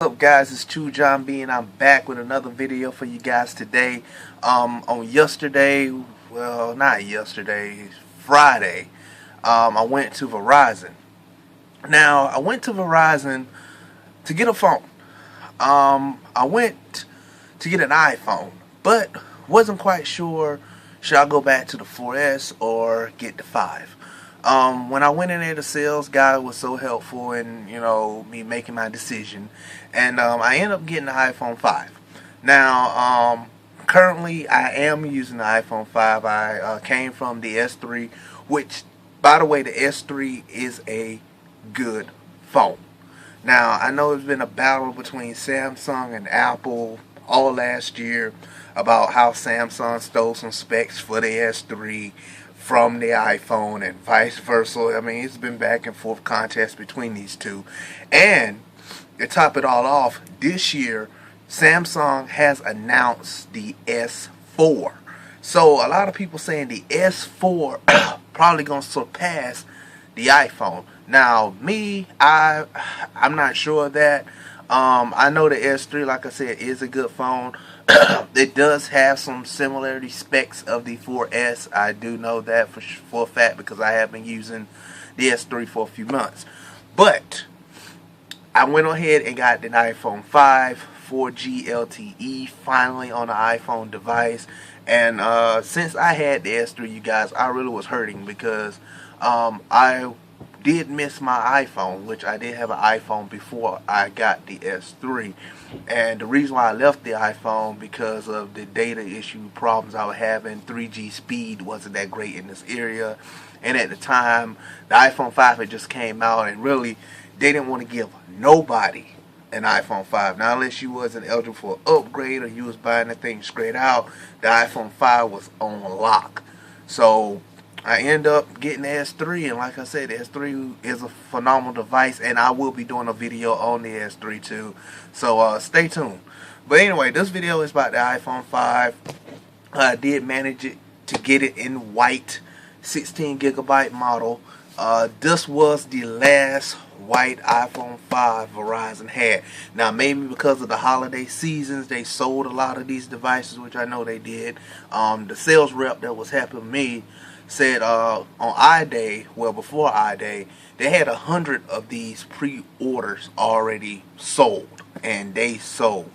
What's up, guys? It's True John B, and I'm back with another video for you guys today. On yesterday, well, not yesterday, Friday, I went to Verizon. Now, I went to Verizon to get a phone. I went to get an iPhone, but wasn't quite sure should I go back to the 4S or get the 5. When I went in there, the sales guy was so helpful in, me making my decision. And I ended up getting the iPhone 5. Now, currently I am using the iPhone 5. I came from the S3, which, by the way, the S3 is a good phone. Now, I know it's been a battle between Samsung and Apple all last year about how Samsung stole some specs for the S3 from the iPhone and vice versa. I mean, it's been back and forth contest between these two. And to top it all off, this year, Samsung has announced the S4. So a lot of people saying the S4 probably going to surpass the iPhone. Now, I'm not sure of that. I know the S3, like I said, is a good phone. It does have some similarity specs of the 4S. I do know that for a fact because I have been using the S3 for a few months. But I went ahead and got the iPhone 5 4G LTE finally on an iPhone device. And since I had the S3, you guys, I really was hurting because I did miss my iPhone, which I did have an iPhone before I got the S3. And the reason why I left the iPhone because of the data issue problems I was having. 3G speed wasn't that great in this area, and at the time the iPhone 5 had just came out, and really they didn't want to give nobody an iPhone 5. Now, unless you wasn't eligible for an upgrade or you was buying the thing straight out, the iPhone 5 was on lock. So I end up getting the S3, and like I said, the S3 is a phenomenal device, and I will be doing a video on the S3 too, so stay tuned. But anyway, this video is about the iPhone 5. I did manage to get it in white, 16 gigabyte model. This was the last white iPhone 5 Verizon had. Now, maybe because of the holiday seasons, they sold a lot of these devices, which I know they did. The sales rep that was helping me said on iDay, well, before iDay, they had 100 of these pre-orders already sold, and they sold.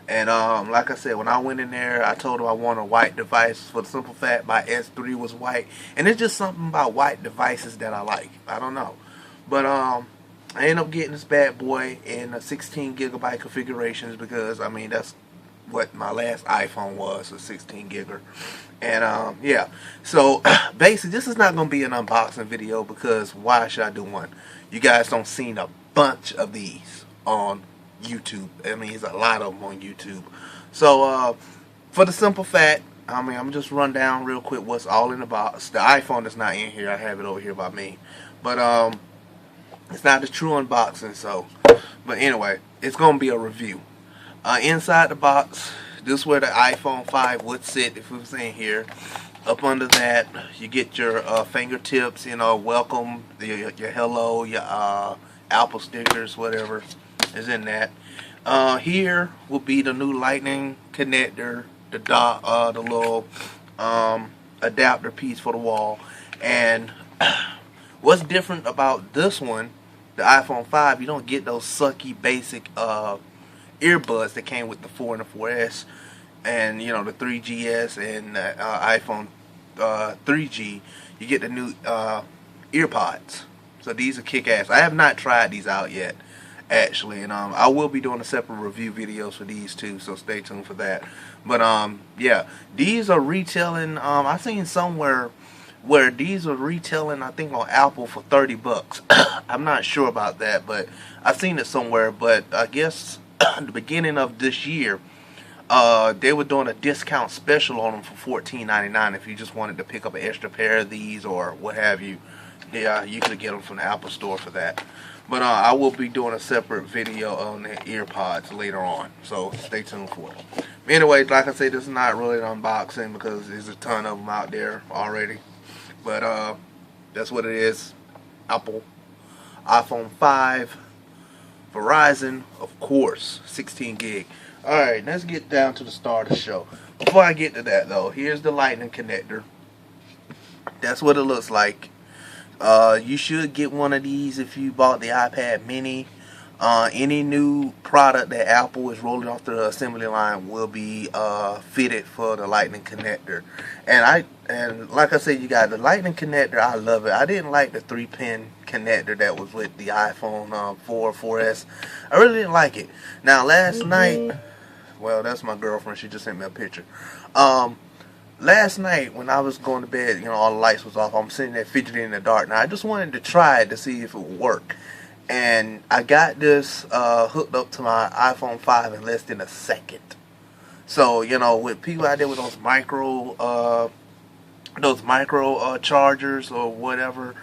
And like I said, when I went in there, I told them I want a white device for the simple fact my S3 was white, and it's just something about white devices that I like. I don't know, but I ended up getting this bad boy in 16 gigabyte configurations because I mean that's what my last iPhone was, a 16 gigger. And yeah, so basically this is not going to be an unboxing video because why should I do one? You guys don't seen a bunch of these on YouTube. I mean, there's a lot of them on YouTube. So for the simple fact, I mean, I'm just run down real quick what's all in the box. The iPhone is not in here. I have it over here by me. But it's not the true unboxing, so. But anyway, it's going to be a review. Inside the box, this is where the iPhone 5 would sit if it was in here. Up under that, you get your fingertips, welcome, your hello, your Apple stickers, whatever is in that. Here will be the new lightning connector, the little adapter piece for the wall. And what's different about this one, the iPhone 5, you don't get those sucky basic earbuds that came with the 4 and the 4S, and the 3GS and iPhone 3G. You get the new earpods. So these are kick-ass. I have not tried these out yet, actually, and I will be doing a separate review videos for these too, so stay tuned for that. But yeah, these are retailing. I've seen somewhere where these are retailing, I think on Apple for 30 bucks. I'm not sure about that, but I've seen it somewhere. But I guess the beginning of this year, they were doing a discount special on them for $14.99 if you just wanted to pick up an extra pair of these or what have you. Yeah, you could get them from the Apple store for that. But I will be doing a separate video on the earpods later on, so stay tuned for it. Anyway, like I said, this is not really an unboxing because there's a ton of them out there already. But that's what it is. Apple iPhone 5 Verizon, of course, 16 gig. Alright, let's get down to the start of the show. Before I get to that though, here's the lightning connector. That's what it looks like. You should get one of these if you bought the iPad mini. Any new product that Apple is rolling off the assembly line will be fitted for the lightning connector. And like I said, you got the lightning connector. I love it. I didn't like the 3-pin connector that was with the iPhone 4, 4S. I really didn't like it. Now last night, well, that's my girlfriend. She just sent me a picture. Last night when I was going to bed, you know, all the lights was off. I'm sitting there fidgeting in the dark. Now I just wanted to try it to see if it would work. And I got this hooked up to my iPhone 5 in less than a second. So, you know, with people out there with those micro chargers or whatever,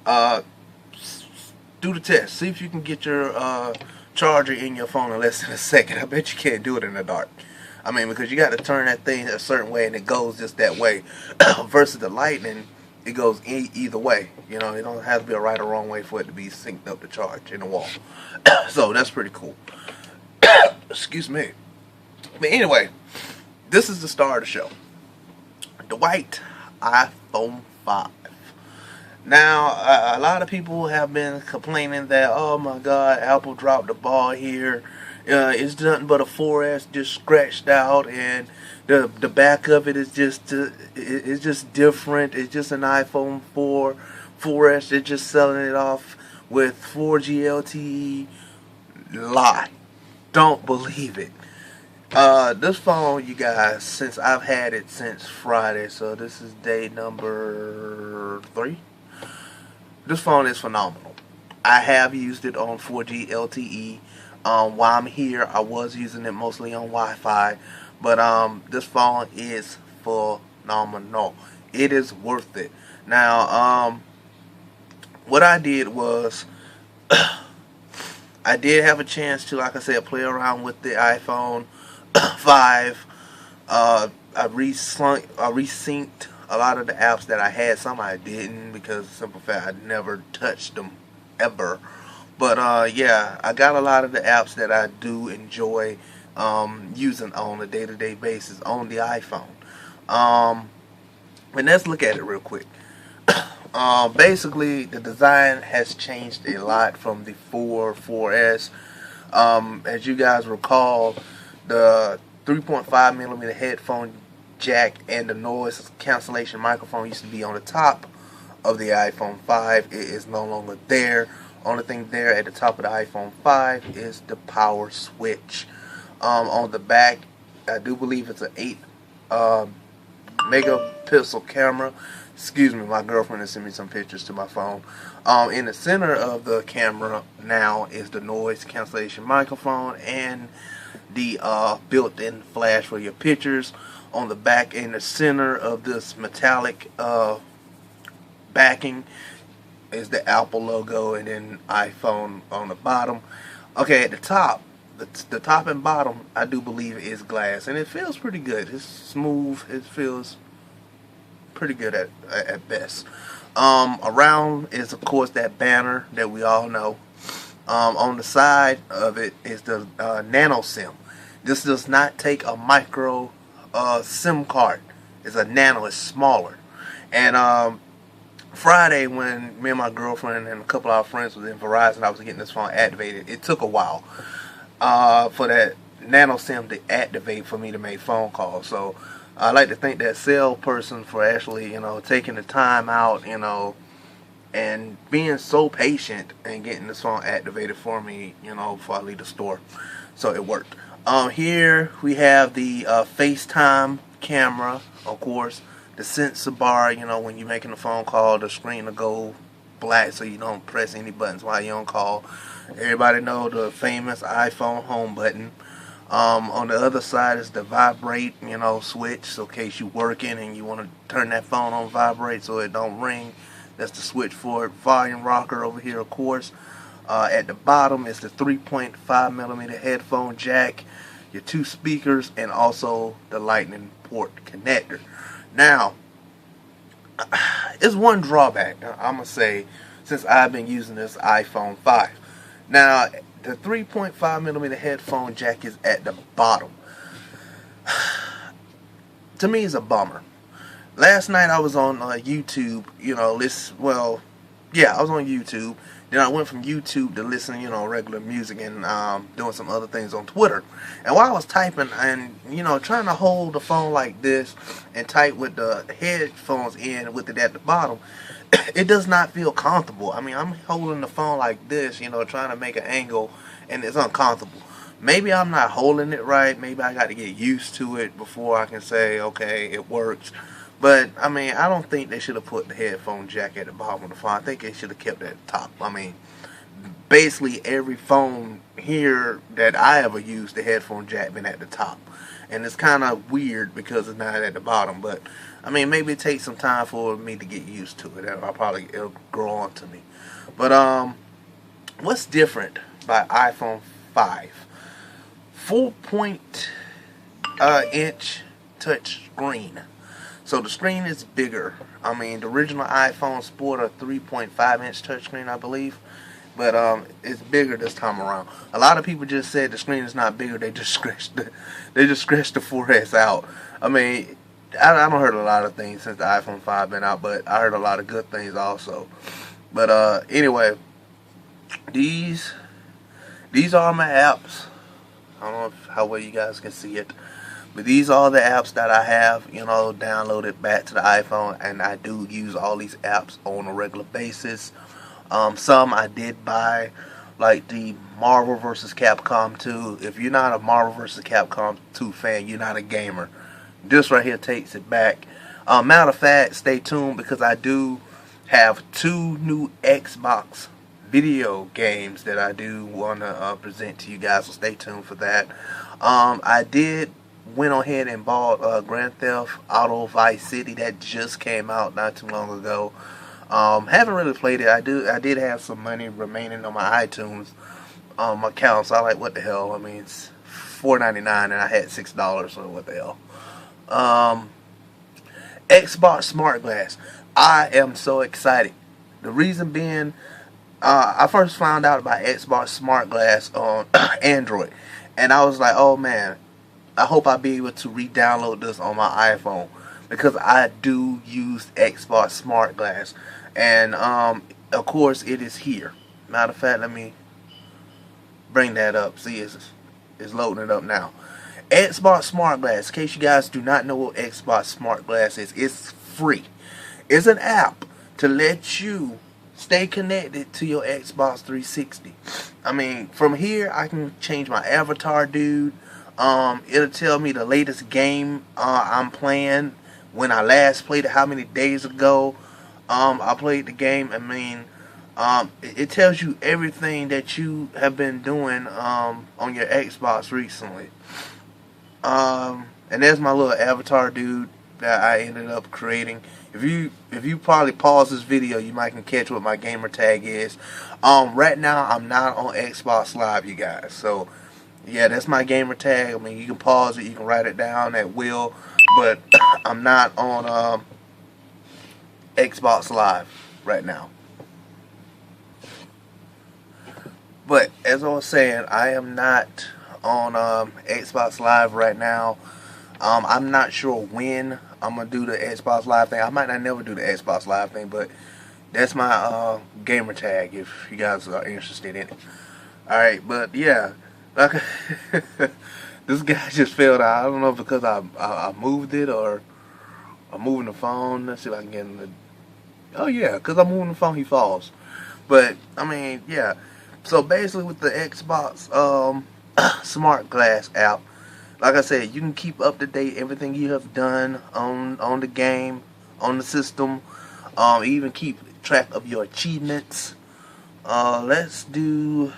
do the test. See if you can get your charger in your phone in less than a second. I bet you can't do it in the dark. I mean, because you got to turn that thing a certain way and it goes just that way. Versus the lightning, it goes either way. You know, it don't have to be a right or wrong way for it to be synced up to charge in the wall. So that's pretty cool. Excuse me. But anyway, this is the star of the show. The white iPhone 5. Now, a lot of people have been complaining that, oh my God, Apple dropped the ball here. It's nothing but a 4S just scratched out, and the back of it is just it's just different. It's just an iPhone 4S. They're just selling it off with 4G LTE. Lie. Don't believe it. This phone, you guys, since I've had it since Friday, so this is day number 3. This phone is phenomenal. I have used it on 4G LTE. While I'm here, I was using it mostly on Wi-Fi, but this phone is phenomenal. It is worth it. Now, what I did was, I did have a chance to, like I said, play around with the iPhone 5. I resynced a lot of the apps that I had. Some I didn't because, simple fact, I never touched them ever. But yeah, I got a lot of the apps that I do enjoy using on a day-to-day basis on the iPhone. And let's look at it real quick. Basically, the design has changed a lot from the 4S. As you guys recall, the 3.5mm headphone jack and the noise cancellation microphone used to be on the top of the iPhone 5. It is no longer there. Only thing there at the top of the iPhone 5 is the power switch. On the back, I do believe it's an 8 megapixel camera. Excuse me, my girlfriend has sent me some pictures to my phone. In the center of the camera now is the noise cancellation microphone and the built-in flash for your pictures. On the back, in the center of this metallic backing, is the Apple logo, and then iPhone on the bottom. Okay, at the top, the top and bottom, I do believe is glass, and it feels pretty good. It's smooth. It feels pretty good at best. Around is, of course, that banner that we all know. On the side of it is the nano SIM. This does not take a micro SIM card. It's a nano. It's smaller. And Friday, when me and my girlfriend and a couple of our friends was in Verizon, I was getting this phone activated. It took a while for that nano SIM to activate for me to make phone calls. So I like to thank that salesperson for actually, you know, taking the time out, you know, and being so patient and getting this phone activated for me, you know, before I leave the store. So it worked. Here we have the FaceTime camera, of course. The sensor bar, you know, when you're making a phone call, the screen will go black so you don't press any buttons while you're on call. Everybody know the famous iPhone home button. On the other side is the vibrate, you know, switch. So in case you're working and you want to turn that phone on vibrate so it don't ring, that's the switch for it. Volume rocker over here, of course. At the bottom is the 3.5mm headphone jack, your 2 speakers, and also the lightning port connector. Now, it's one drawback, I'm going to say, since I've been using this iPhone 5. Now, the 3.5mm headphone jack is at the bottom. To me, it's a bummer. Last night I was on YouTube, I was on YouTube. Then I went from YouTube to listening, regular music and doing some other things on Twitter. And while I was typing and, trying to hold the phone like this and type with the headphones in with it at the bottom, it does not feel comfortable. I mean, I'm holding the phone like this, trying to make an angle, and it's uncomfortable. Maybe I'm not holding it right. Maybe I got to get used to it before I can say, okay, it works. But, I mean, I don't think they should have put the headphone jack at the bottom of the phone. I think they should have kept it at the top. I mean, basically every phone here that I ever used, the headphone jack been at the top. And it's kind of weird because it's not at the bottom. But, I mean, maybe it takes some time for me to get used to it. It'll grow on to me. But, what's different by iPhone 5? 4-inch touch screen. So the screen is bigger. I mean, the original iPhone sported a 3.5-inch touchscreen, I believe, but it's bigger this time around. A lot of people just said the screen is not bigger. They just scratched the 4S out. I mean, I don't heard a lot of things since the iPhone 5 been out, but I heard a lot of good things also. But anyway, these are my apps. I don't know how well you guys can see it. But these are the apps that I have, downloaded back to the iPhone, and I do use all these apps on a regular basis. Some I did buy, like the Marvel vs. Capcom 2. If you're not a Marvel vs. Capcom 2 fan, you're not a gamer. This right here takes it back. Matter of fact, stay tuned because I do have 2 new Xbox video games that I do want to present to you guys, so stay tuned for that. I went ahead and bought Grand Theft Auto Vice City that just came out not too long ago. Haven't really played it. I did have some money remaining on my iTunes account, so I like, what the hell? I mean, it's $4.99 and I had $6, so what the hell? Xbox Smart Glass. I am so excited. The reason being, I first found out about Xbox Smart Glass on Android, and I was like, oh man, I hope I'll be able to re-download this on my iPhone, because I do use Xbox Smart Glass, and of course it is here. Matter of fact, let me bring that up. See, it's loading it up now. Xbox Smart Glass. In case you guys do not know what Xbox Smart Glass is, it's free. It's an app to let you stay connected to your Xbox 360. I mean, from here I can change my avatar, dude. It'll tell me the latest game I'm playing, when I last played it, how many days ago I played the game. I mean, it tells you everything that you have been doing on your Xbox recently. And there's my little avatar, dude, that I ended up creating. If you probably pause this video, you might can catch what my gamer tag is. Right now I'm not on Xbox Live, you guys. So yeah, that's my gamer tag. I mean, you can pause it, you can write it down at will, but I'm not on Xbox Live right now. But as I was saying, I am not on Xbox Live right now. I'm not sure when I'm gonna do the Xbox Live thing. I might not never do the Xbox Live thing, but that's my gamer tag if you guys are interested in it. Alright, but yeah, like this guy just failed out. I don't know if because I moved it or I'm moving the phone. Let's see if I can get in the... Oh yeah, because I'm moving the phone, he falls. But I mean, yeah. So basically with the Xbox Smart Glass app, like I said, you can keep up to date everything you have done on the game, on the system. Even keep track of your achievements. Let's do...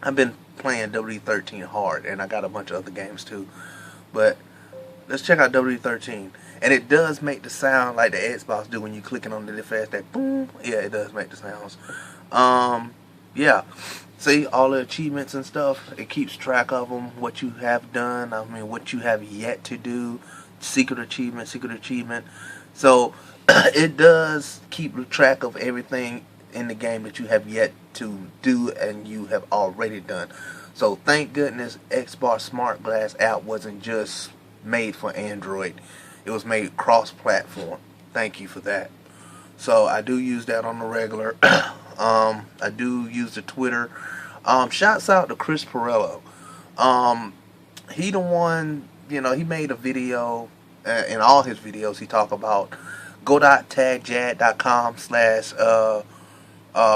I've been playing WD13 hard, and I got a bunch of other games too. But let's check out WD13. And it does make the sound like the Xbox do when you clicking on the fast, that boom. Yeah, it does make the sounds. Yeah. See, all the achievements and stuff, it keeps track of them, what you have done, I mean, what you have yet to do, secret achievement. So, it does keep track of everything in the game that you have yet to do and you have already done. So thank goodness Xbox Smart Glass app wasn't just made for Android. It was made cross-platform. Thank you for that. So I do use that on the regular. I do use the Twitter. Shouts out to Chris Perello. He the one, he made a video. In all his videos, he talk about go.tagjag.com slash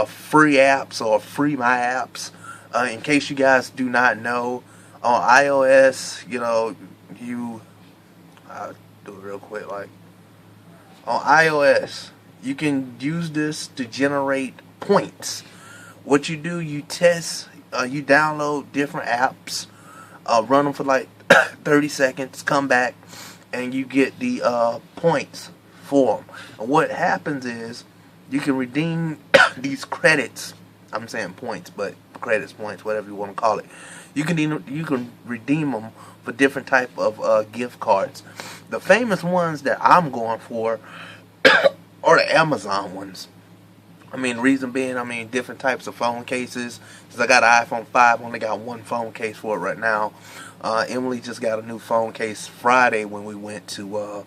free apps or free my apps. In case you guys do not know, on iOS, I'll do it real quick. Like on iOS, you can use this to generate points. What you do, you test, you download different apps, run them for like 30 seconds, come back, and you get the points for them. And what happens is you can redeem these credits. I'm saying points, but credits, points, whatever you want to call it. You can redeem them for different type of gift cards. The famous ones that I'm going for are the Amazon ones. Reason being, different types of phone cases. Since I got an iPhone 5, I only got one phone case for it right now. Emily just got a new phone case Friday when we went to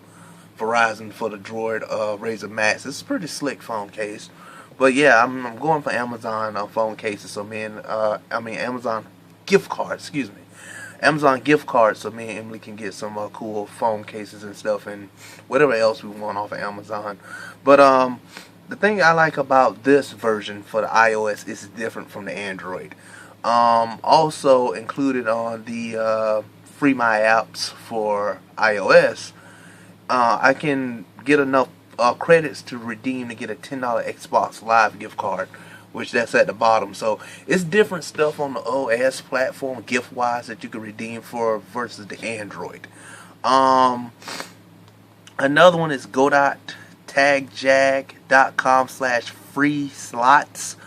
Verizon for the Droid Razr Max. It's a pretty slick phone case. But yeah, I'm going for Amazon phone cases. So Amazon gift cards. Excuse me, Amazon gift cards. So me and Emily can get some cool phone cases and stuff and whatever else we want off of Amazon. But the thing I like about this version for the iOS is different from the Android. Also included on the free my apps for iOS, I can get enough credits to redeem to get a $10 Xbox Live gift card, which that's at the bottom. So it's different stuff on the OS platform gift wise that you can redeem for versus the Android. Another one is go.tagjag.com slash free slots.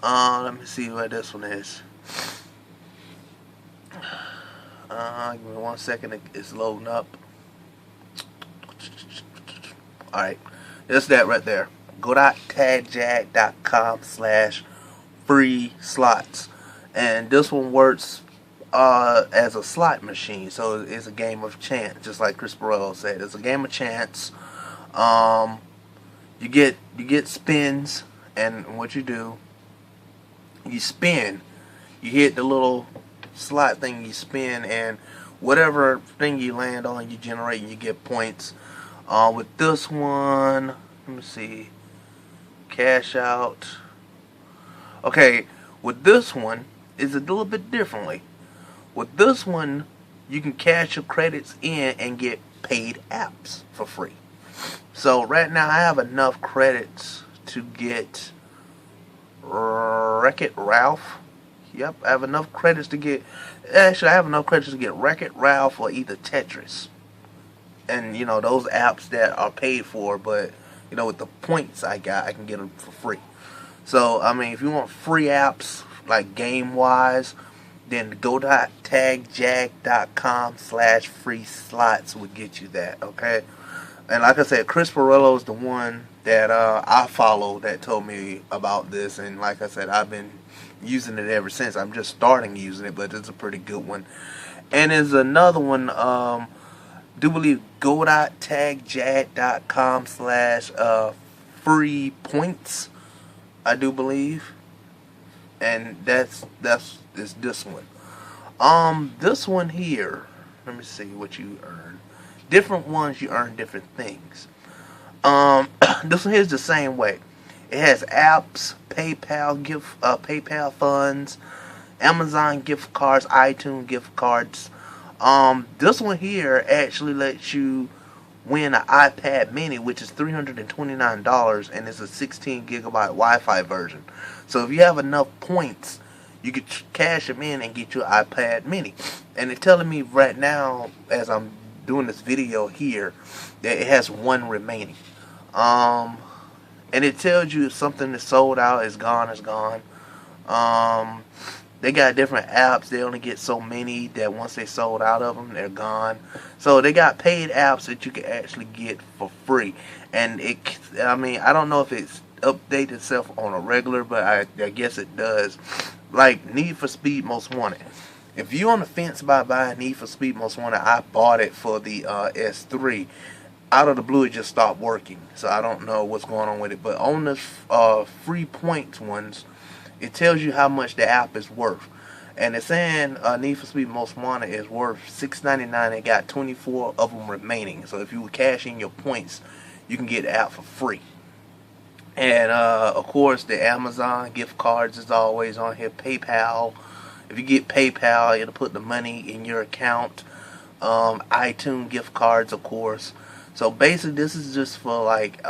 Let me see what this one is. Give me 1 second, it's loading up. Alright, that's that right there. Go.tagjag.com slash free slots. And this one works as a slot machine. So it's a game of chance, just like Chris Perello said. It's a game of chance. You get spins, and what you do, you spin. You hit the little slot thing, you spin, and whatever thing you land on, you generate and you get points. With this one, let me see, cash out. Okay, with this one, it's a little bit differently. With this one, you can cash your credits in and get paid apps for free. So right now I have enough credits to get Wreck-It Ralph. Yep, I have enough credits to get, actually I have enough credits to get Wreck-It Ralph or either Tetris. And those apps that are paid for, but with the points I got, I can get them for free. So if you want free apps like game wise, then go.tagjag.com slash free slots would get you that. Okay, and like I said, Chris Perello is the one that I follow that told me about this, and like I said, I've been using it ever since. I'm just starting using it, but it's a pretty good one. And there's another one, do believe go.tagjag.com slash free points, I do believe, and that's this one. This one here, let me see what you earn. Different ones, you earn different things. This one here is the same way. It has apps, PayPal funds, Amazon gift cards, iTunes gift cards. This one here actually lets you win an iPad mini, which is $329, and it's a 16 gigabyte Wi-Fi version. So if you have enough points, you could cash them in and get you an iPad mini. And it's telling me right now, as I'm doing this video here, that it has one remaining. And it tells you if something is sold out, it's gone, it's gone. They got different apps. They only get so many that once they sold out of them, they're gone. So they got paid apps that you can actually get for free. And I don't know if it's update itself on a regular, but I guess it does. Like Need for Speed Most Wanted. If you on the fence about buying Need for Speed Most Wanted, I bought it for the S3. Out of the blue, it just stopped working, so I don't know what's going on with it. But on the free points ones, it tells you how much the app is worth. And it's saying Need for Speed Most Wanted is worth $6.99. It got 24 of them remaining. So if you cash in your points, you can get the app for free. And of course, the Amazon gift cards is always on here. PayPal. If you get PayPal, it'll put the money in your account. iTunes gift cards, of course. So basically, this is just for like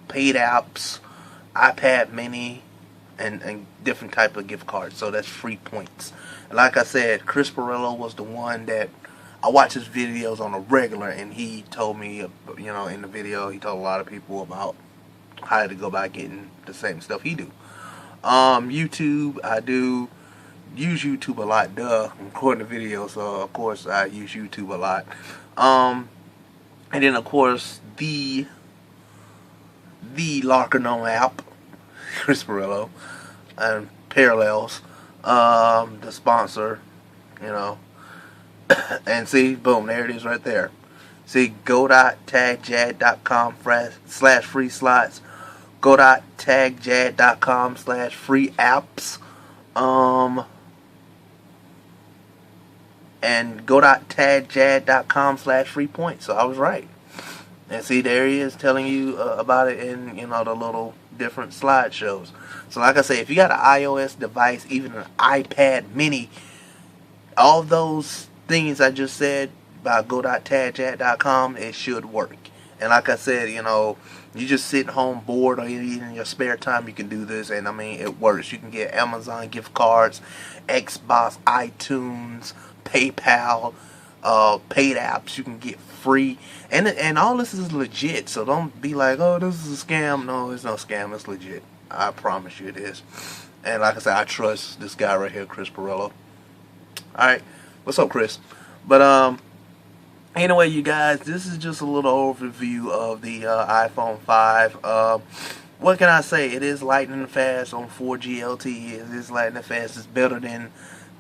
paid apps, iPad Mini, and different type of gift cards. So that's free points. And like I said, Chris Perillo was the one that I watch his videos on a regular, and he told me, you know, in the video, he told a lot of people about how to go about getting the same stuff he do. YouTube, I do use YouTube a lot, recording the video, so of course I use YouTube a lot. And then of course the Larkanon app, Chris Perillo, and Parallels, the sponsor, you know. And see, boom, there it is right there. See, go.tagjad.com/free slots, go.tagjad.com/free apps, and go.tagjad.com/free points. So I was right. And see, there he is telling you about it in, you know, the little different slideshows. So like I say, if you got an iOS device, even an iPad Mini, all those things I just said about go.tagjad.com, it should work. And like I said, you know, you just sitting home bored, or in your spare time, you can do this, and I mean, it works. You can get Amazon gift cards, Xbox, iTunes, PayPal, paid apps you can get free, and all this is legit. So don't be like, oh, this is a scam. No, it's no scam. It's legit. I promise you it is. And like I said, I trust this guy right here, Chris Perillo. Alright, what's up, Chris? But anyway, you guys, this is just a little overview of the iPhone 5. What can I say? It is lightning fast on 4G LTE. It is lightning fast. It's better than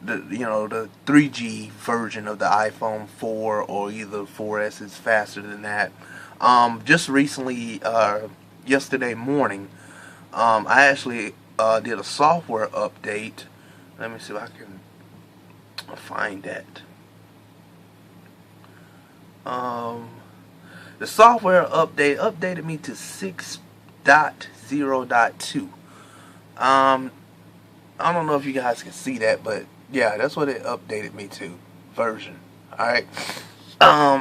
the, you know, the 3G version of the iPhone 4, or either 4S is faster than that. Just recently, yesterday morning, I actually did a software update. Let me see if I can find that. The software updated me to 6.0.2. I don't know if you guys can see that, but yeah, that's what it updated me to, version. Alright. I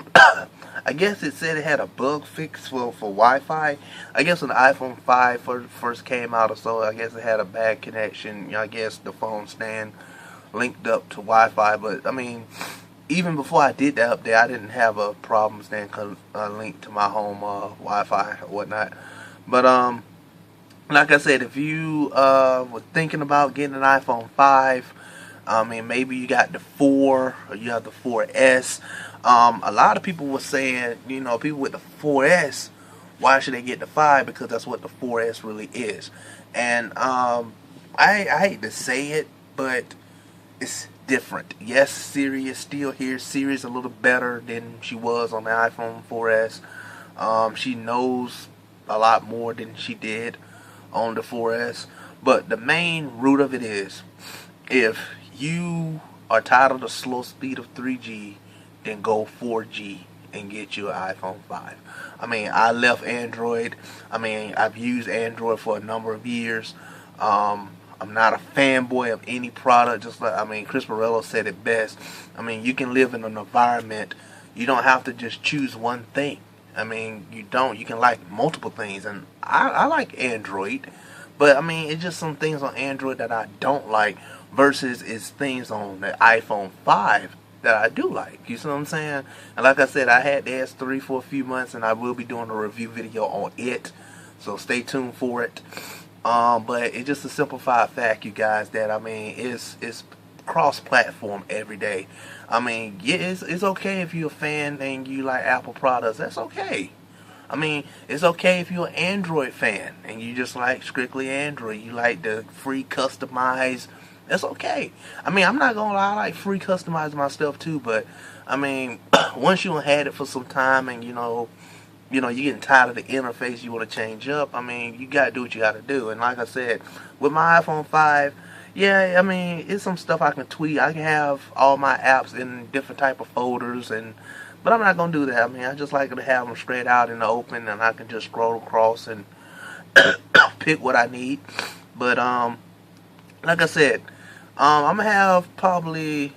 guess it said it had a bug fix for Wi-Fi. I guess when the iPhone 5 first came out or so, I guess it had a bad connection. You know, I guess the phone stand linked up to Wi-Fi, but I mean, even before I did that update, I didn't have a problem staying linked to my home Wi-Fi or whatnot. But like I said, if you were thinking about getting an iPhone 5, I mean, maybe you got the 4 or you have the 4S. A lot of people were saying, you know, people with the 4S, why should they get the 5? Because that's what the 4S really is. And I hate to say it, but it's different. Yes, Siri is still here. Siri is a little better than she was on the iPhone 4S. She knows a lot more than she did on the 4S. But the main root of it is, if you are tired of the slow speed of 3G, then go 4G and get you an iPhone 5. I mean, I left Android. I mean, I've used Android for a number of years. I'm not a fanboy of any product. Just like, I mean, Chris Perillo said it best. I mean, you can live in an environment. You don't have to just choose one thing. I mean, you can like multiple things. And I like Android. But, I mean, it's just some things on Android that I don't like versus it's things on the iPhone 5 that I do like. You see what I'm saying? And like I said, I had the S3 for a few months, and I will be doing a review video on it. So stay tuned for it. But it's just a simplified fact, you guys, that I mean, it's cross-platform every day. I mean, yeah, it's okay if you're a fan and you like Apple products. That's okay. I mean, it's okay if you're an Android fan and you just like strictly Android. You like the free customize. That's okay. I mean, I'm not gonna lie, I like free customize my stuff too. But I mean, once you had it for some time and you're getting tired of the interface, you want to change up. I mean, you gotta do what you gotta do. And like I said, with my iPhone 5, yeah, I mean, it's some stuff I can tweak. I can have all my apps in different type of folders, but I'm not gonna do that. I mean, I just like to have them straight out in the open, and I can just scroll across and pick what I need. But like I said, I'm gonna have probably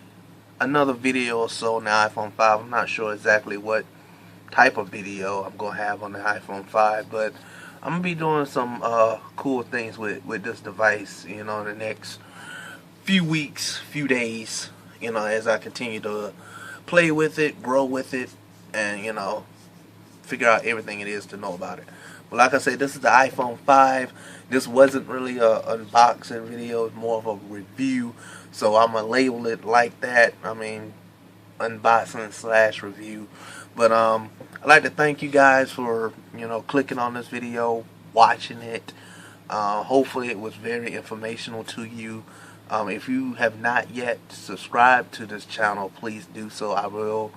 another video or so on the iPhone 5. I'm not sure exactly what type of video I'm gonna have on the iPhone 5, but I'm gonna be doing some cool things with this device, in the next few weeks, few days, as I continue to play with it, grow with it, and figure out everything it is to know about it. But like I said, this is the iPhone 5. This wasn't really a unboxing video, it's more of a review, so I'm gonna label it like that. I mean, unboxing / review. But I'd like to thank you guys for clicking on this video, watching it. Hopefully it was very informational to you. If you have not yet subscribed to this channel, please do so. I will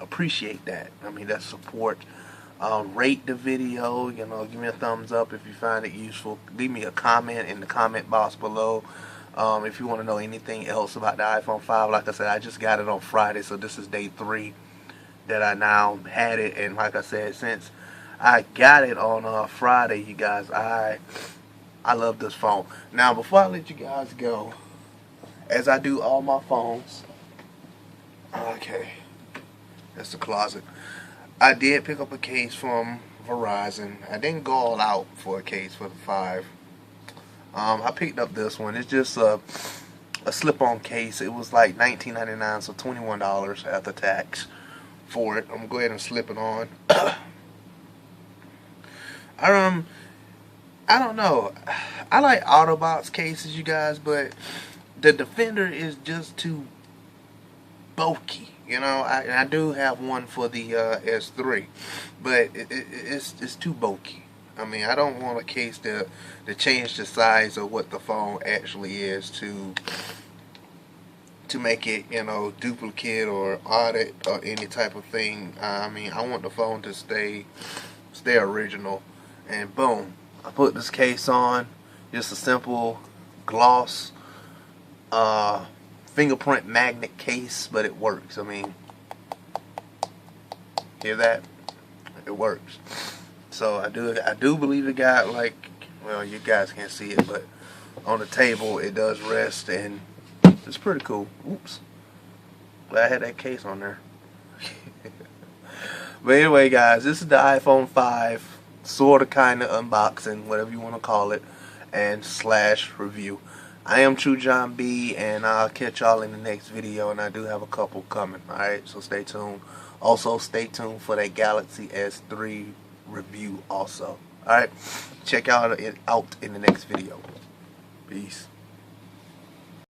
appreciate that. I mean, that support. Rate the video, give me a thumbs up if you find it useful. Leave me a comment in the comment box below. If you want to know anything else about the iPhone 5, like I said, I just got it on Friday, so this is day 3 that I now had it. And like I said, since I got it on Friday, you guys, I love this phone. Now, before I let you guys go, as I do all my phones, okay, that's the closet. I did pick up a case from Verizon. I didn't go all out for a case for the 5. I picked up this one. It's just a slip-on case. It was like $19.99, so $21 after tax for it. I'm gonna go ahead and slip it on. I don't know. I like Autobox cases, you guys, but the Defender is just too bulky. I do have one for the S3, but it's too bulky. I mean, I don't want a case to change the size of what the phone actually is to make it, duplicate or audit or any type of thing. I mean, I want the phone to stay original. And boom, I put this case on. Just a simple gloss fingerprint magnet case, but it works. I mean, hear that? It works. So I do believe it got, like, well, you guys can't see it, but on the table it does rest, and it's pretty cool. Oops, glad I had that case on there. But anyway, guys, this is the iPhone 5 sort of kind of unboxing, whatever you want to call it, and / review. I am True John B, and I'll catch y'all in the next video, and I do have a couple coming. Alright, so stay tuned. Also, stay tuned for that Galaxy S3 review also. Alright, check out it out in the next video. Peace.